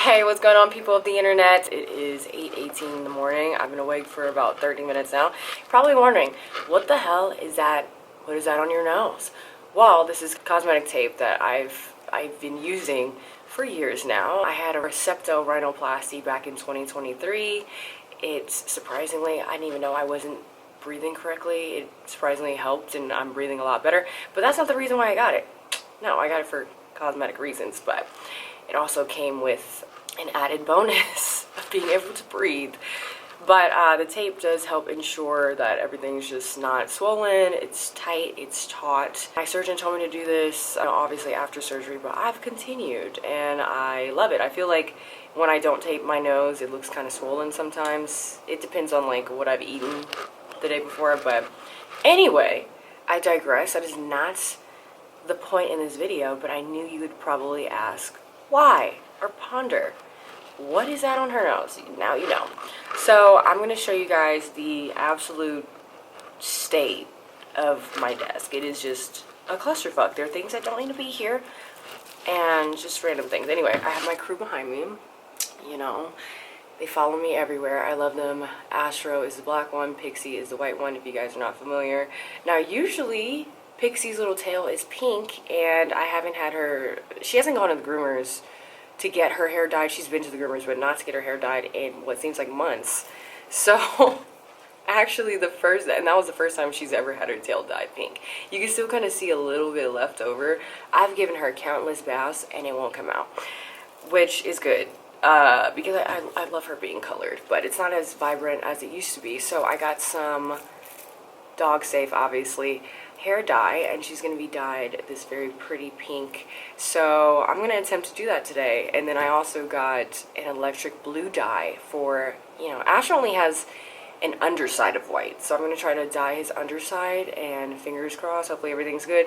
Hey, what's going on, people of the internet? It is 8:18 in the morning. I've been awake for about 30 minutes now. You're probably wondering, what the hell is that? What is that on your nose? Well, this is cosmetic tape that I've been using for years now. I had a septorhinoplasty back in 2023. It's surprisingly, I didn't even know I wasn't breathing correctly. It surprisingly helped, and I'm breathing a lot better. But that's not the reason why I got it. No, I got it for cosmetic reasons, but it also came with an added bonus of being able to breathe. But the tape does help ensure that everything's just not swollen, it's tight, it's taut. My surgeon told me to do this, obviously after surgery, but I've continued and I love it. I feel like when I don't tape my nose, it looks kind of swollen sometimes. It depends on like what I've eaten the day before, but anyway, I digress. That is not the point in this video, but I knew you would probably ask why or ponder what is that on her nose. Now you know. So I'm going to show you guys the absolute state of my desk. It is just a clusterfuck. There are things that don't need to be here and just random things. Anyway, I have my crew behind me. You know, they follow me everywhere. I love them. Astro is the black one, Pixie is the white one, if you guys are not familiar. Now usually Pixie's little tail is pink, and I haven't had her, she hasn't gone to the groomers to get her hair dyed. She's been to the groomers, but not to get her hair dyed in what seems like months. So actually and that was the first time she's ever had her tail dyed pink. You can still kind of see a little bit left over. I've given her countless baths and it won't come out, which is good. Because I love her being colored, but it's not as vibrant as it used to be. So I got some dog safe, obviously, hair dye, and she's going to be dyed this very pretty pink. So I'm going to attempt to do that today. And then I also got an electric blue dye for, you know, Ash only has an underside of white, so I'm going to try to dye his underside, and fingers crossed, hopefully everything's good.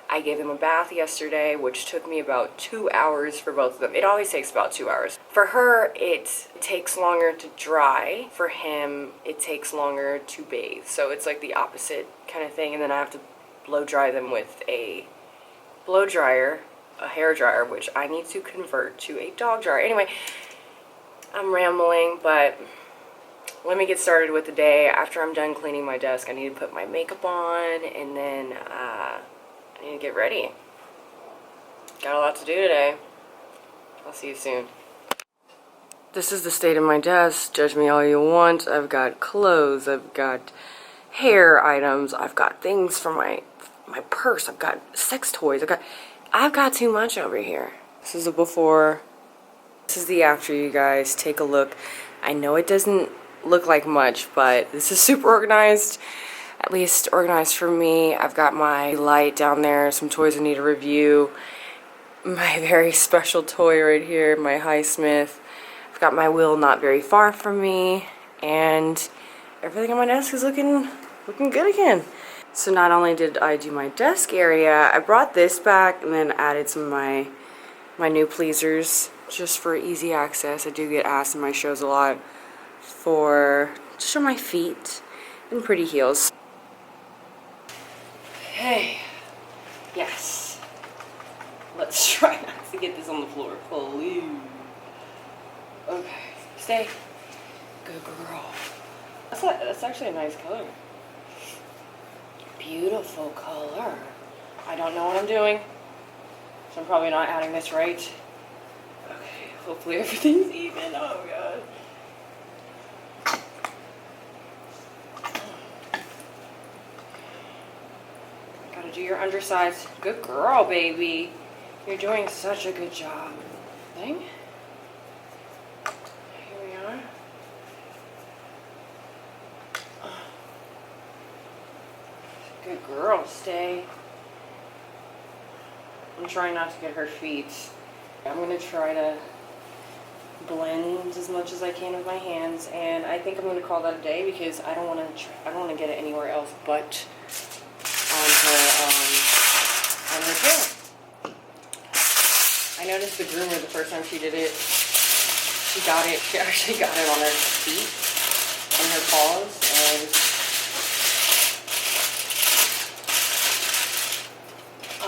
I gave him a bath yesterday, which took me about 2 hours for both of them. It always takes about 2 hours. For her, it takes longer to dry. For him, it takes longer to bathe. So it's like the opposite kind of thing, and then I have to blow dry them with a blow dryer, a hair dryer, which I need to convert to a dog dryer. Anyway, I'm rambling, but let me get started with the day. After I'm done cleaning my desk, I need to put my makeup on, and then I need to get ready. Got a lot to do today. I'll see you soon. This is the state of my desk. Judge me all you want. I've got clothes, I've got hair items, I've got things for my purse, I've got sex toys, I've got too much over here. This is the before, this is the after, you guys. Take a look. I know it doesn't look like much, but this is super organized, at least organized for me. I've got my light down there, some toys I need to review, my very special toy right here, my Highsmith. I've got my wheel not very far from me, and everything on my desk is looking good again. So not only did I do my desk area, I brought this back and then added some of my new pleasers just for easy access. I do get asked in my shows a lot to show my feet and pretty heels. Okay, yes. Let's try not to get this on the floor, please. Okay, stay. Good girl. That's actually a nice color. Beautiful color. I don't know what I'm doing, so I'm probably not adding this right. Okay, hopefully everything's even. Oh god. Gotta do your undersides. Good girl, baby. You're doing such a good job. Thing. Here we are. Good girl, stay. I'm trying not to get her feet. I'm going to try to blend as much as I can with my hands, and I think I'm going to call that a day because I don't want to get it anywhere else but on her tail. I noticed the groomer the first time she did it. She actually got it on her feet and her paws, and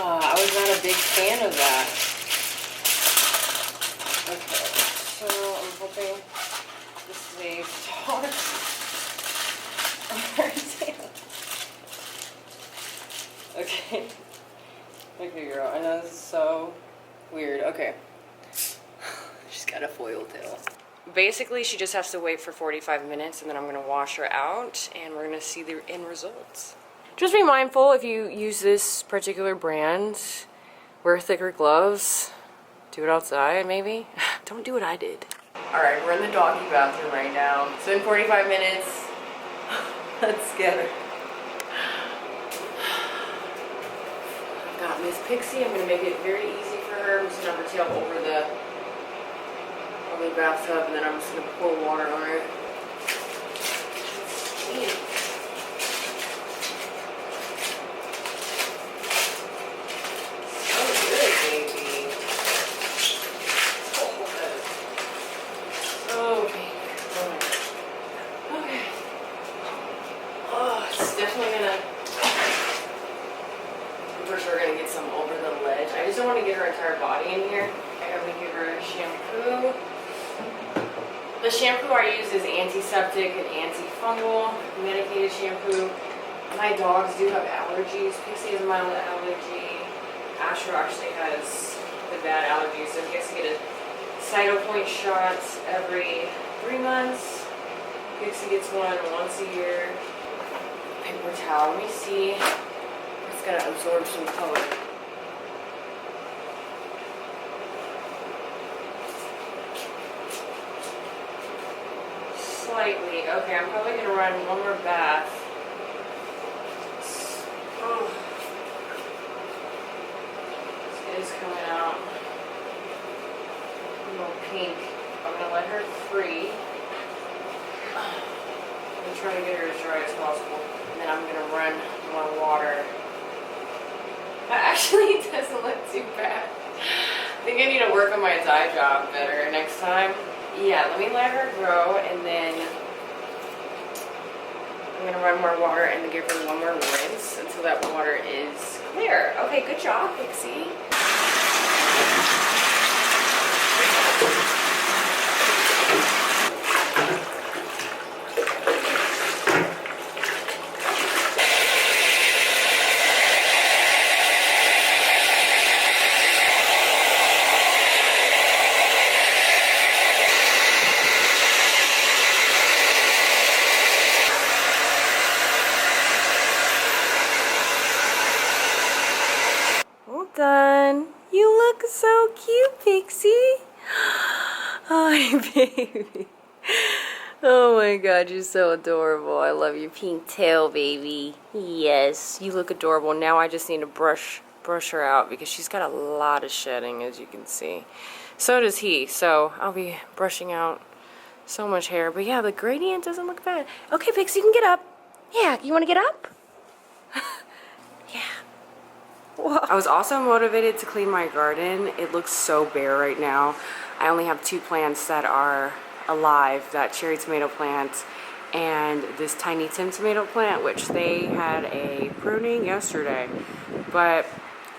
I was not a big fan of that. Okay, so hoping this saves dogs. Okay. Okay, girl. I know this is so weird. Okay. She's got a foil tail. Basically, she just has to wait for 45 minutes, and then I'm going to wash her out, and we're going to see the end results. Just be mindful if you use this particular brand. Wear thicker gloves. Do it outside, maybe. Don't do what I did. Alright, we're in the doggy bathroom right now. So in 45 minutes, let's get her. I've got Miss Pixie. I'm going to make it very easy for her. I'm just going to have her tail over the bathtub, and then I'm just going to pour water on her. We're gonna get some over the ledge. I just don't want to get her entire body in here. I'm gonna give her a shampoo. The shampoo I use is antiseptic and antifungal medicated shampoo. My dogs do have allergies. Pixie has a mild allergy. Asher actually has the bad allergies, so he has to get a Cytopoint shot every 3 months. Pixie gets one once a year. Paper towel. Let me see. It's gonna absorb some color. Slightly. Okay, I'm probably gonna run one more bath. Oh. This is coming out a little pink. I'm gonna let her free. I'm gonna try to get her as dry as possible. And then I'm gonna run more water. That actually doesn't look too bad. I think I need to work on my dye job better next time. Yeah, let me let her grow, and then I'm gonna run more water and give her one more rinse until that water is clear. Okay, good job, Pixie. Done. You look so cute, Pixie. Hi, baby. Oh my god, you're so adorable. I love your pink tail, baby. Yes, you look adorable. Now I just need to brush her out because she's got a lot of shedding, as you can see. So does he. So I'll be brushing out so much hair. But yeah, the gradient doesn't look bad. Okay, Pixie, you can get up. Yeah, you want to get up? Yeah. Whoa. I was also motivated to clean my garden. It looks so bare right now. I only have 2 plants that are alive, that cherry tomato plant and this tiny Tim tomato plant, which they had a pruning yesterday. But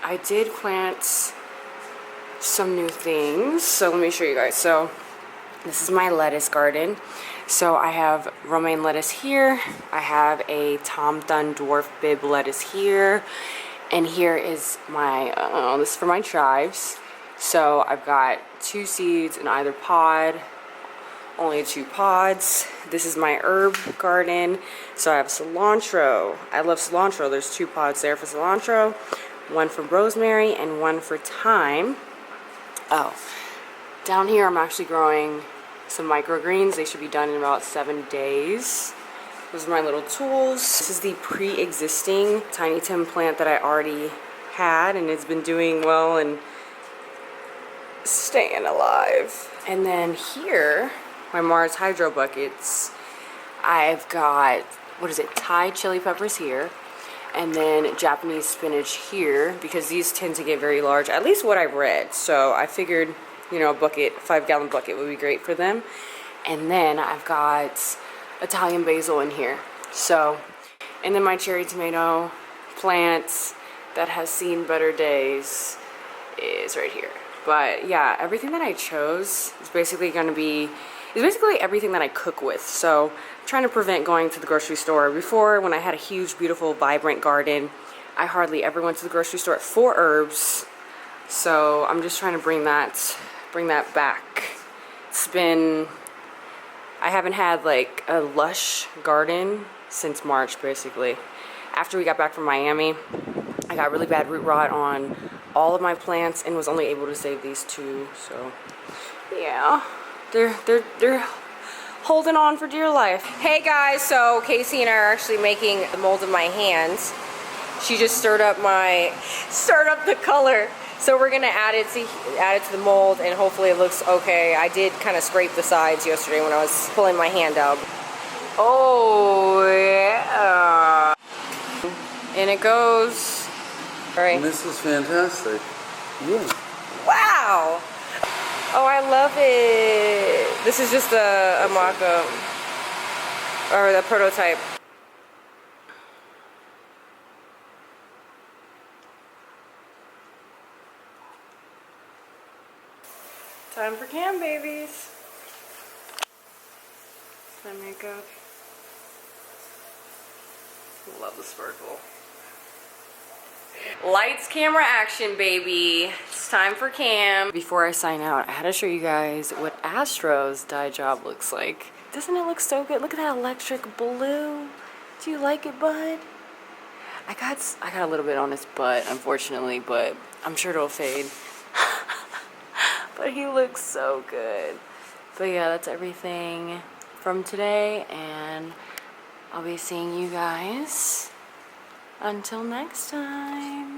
I did plant some new things, so let me show you guys. So this is my lettuce garden. So I have romaine lettuce here. I have a Tom Thumb dwarf bib lettuce here. And here is my, this is for my chives. So I've got 2 seeds in either pod, only 2 pods. This is my herb garden. So I have cilantro. I love cilantro. There's 2 pods there for cilantro, 1 for rosemary and 1 for thyme. Oh, down here I'm actually growing some microgreens. They should be done in about 7 days. Those are my little tools. This is the pre-existing tiny Tim plant that I already had, and it's been doing well and staying alive. And then here, my Mars Hydro buckets. I've got, what is it, Thai chili peppers here, and then Japanese spinach here, because these tend to get very large, at least what I've read. So I figured, you know, a bucket, 5-gallon bucket would be great for them. And then I've got Italian basil in here. So, and then my cherry tomato plant that has seen better days is right here. But yeah, everything that I chose is basically going to be, is basically everything that I cook with. So I'm trying to prevent going to the grocery store. Before, when I had a huge, beautiful, vibrant garden, I hardly ever went to the grocery store for herbs. So I'm just trying to bring that back. It's been, I haven't had like a lush garden since March, basically. After we got back from Miami, I got really bad root rot on all of my plants and was only able to save these 2. So yeah, they're holding on for dear life. Hey guys, so Casey and I are actually making the mold of my hands. She just stirred up the color. So we're gonna add it to the mold, and hopefully it looks okay. I did kind of scrape the sides yesterday when I was pulling my hand out. Oh yeah. And it goes. All right. This is fantastic. Yeah. Wow. Oh, I love it. This is just a mock-up, or the prototype. Time for cam, babies. My makeup. Love the sparkle. Lights, camera, action, baby. It's time for cam. Before I sign out, I had to show you guys what Astro's dye job looks like. Doesn't it look so good? Look at that electric blue. Do you like it, bud? I got a little bit on his butt, unfortunately, but I'm sure it'll fade. But he looks so good. But yeah, that's everything from today, and I'll be seeing you guys until next time.